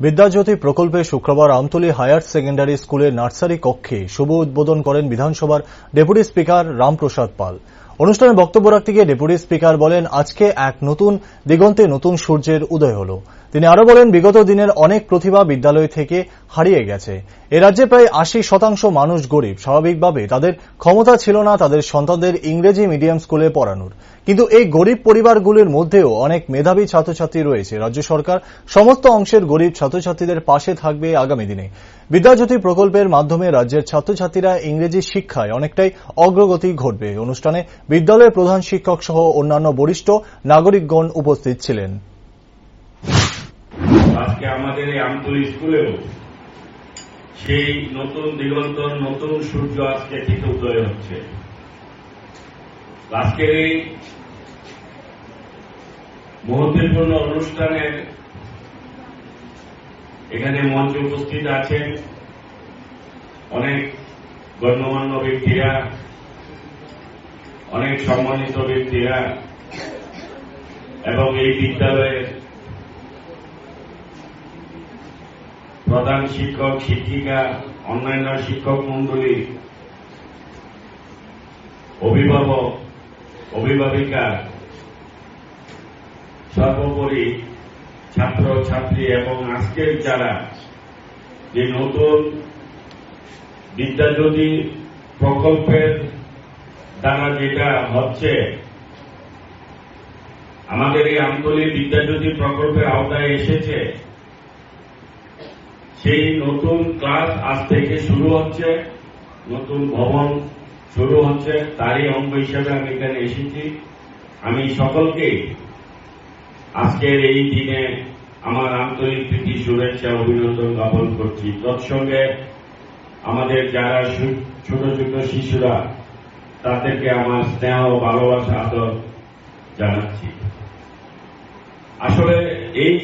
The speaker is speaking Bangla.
বিদ্যাজ্যোতি প্রকল্পে শুক্রবার আমতলী হায়ার সেকেন্ডারি স্কুলের নার্সারি কক্ষে শুভ উদ্বোধন করেন বিধানসভার ডেপুটি স্পিকার রামপ্রসাদ পাল। অনুষ্ঠানে বক্তব্য রাখতে গিয়ে ডেপুটি স্পিকার বলেন, আজকে এক নতুন দিগন্তে নতুন সূর্যের উদয় হল। তিনি আরো বলেন, বিগত দিনের অনেক প্রতিভা বিদ্যালয় থেকে হারিয়ে গেছে। এ রাজ্যে প্রায় ৮০% মানুষ গরিব। স্বাভাবিকভাবে তাদের ক্ষমতা ছিল না তাদের সন্তানদের ইংরেজি মিডিয়াম স্কুলে পড়ানোর। কিন্তু এই গরিব পরিবারগুলির মধ্যেও অনেক মেধাবী ছাত্রছাত্রী রয়েছে। রাজ্য সরকার সমস্ত অংশের গরিব ছাত্রছাত্রীদের পাশে থাকবে আগামী দিনে। বিদ্যাজ্যোতি প্রকল্পের মাধ্যমে রাজ্যের ছাত্রছাত্রীরা ইংরেজি শিক্ষায় অনেকটাই অগ্রগতি ঘটবে। অনুষ্ঠানে বিদ্যালয়ের প্রধান শিক্ষক সহ অন্যান্য বরিষ্ঠ নাগরিকগণ উপস্থিত ছিলেন। আজকে আমাদের এই আমতলী স্কুলেও সেই নতুন দিগন্ত নতুন সূর্য আজকে থেকে উদয় হচ্ছে। আজকের এই মহত্বপূর্ণ অনুষ্ঠানের এখানে মঞ্চে উপস্থিত আছেন অনেক গণ্যমান্য ব্যক্তিরা, অনেক সম্মানিত ব্যক্তিরা এবং এই বিদ্যালয়ের প্রধান শিক্ষক, শিক্ষিকা, অন্যান্য শিক্ষক মন্ডলী, অভিভাবক, অভিভাবিকা, সর্বোপরি ছাত্র ছাত্রী এবং আজকের যারা যে নতুন বিদ্যাজ্যোতি প্রকল্পের দ্বারা যেটা হচ্ছে, আমাদের এই আমতলী বিদ্যাজ্যোতি প্রকল্পের আওতায় এসেছে, সেই নতুন ক্লাস আজ থেকে শুরু হচ্ছে, নতুন ভবন শুরু হচ্ছে, তারই অঙ্গ হিসেবে আমি এখানে এসেছি। আমি সকলকে আজকের এই দিনে আমার আন্তরিক প্রীতি শুভেচ্ছা অভিনন্দন জ্ঞাপন করছি। তৎসঙ্গে আমাদের যারা ছোট ছোট শিশুরা, তাদেরকে আমার স্নেহ ভালোবাসা আদর জানাচ্ছি। আসলে এই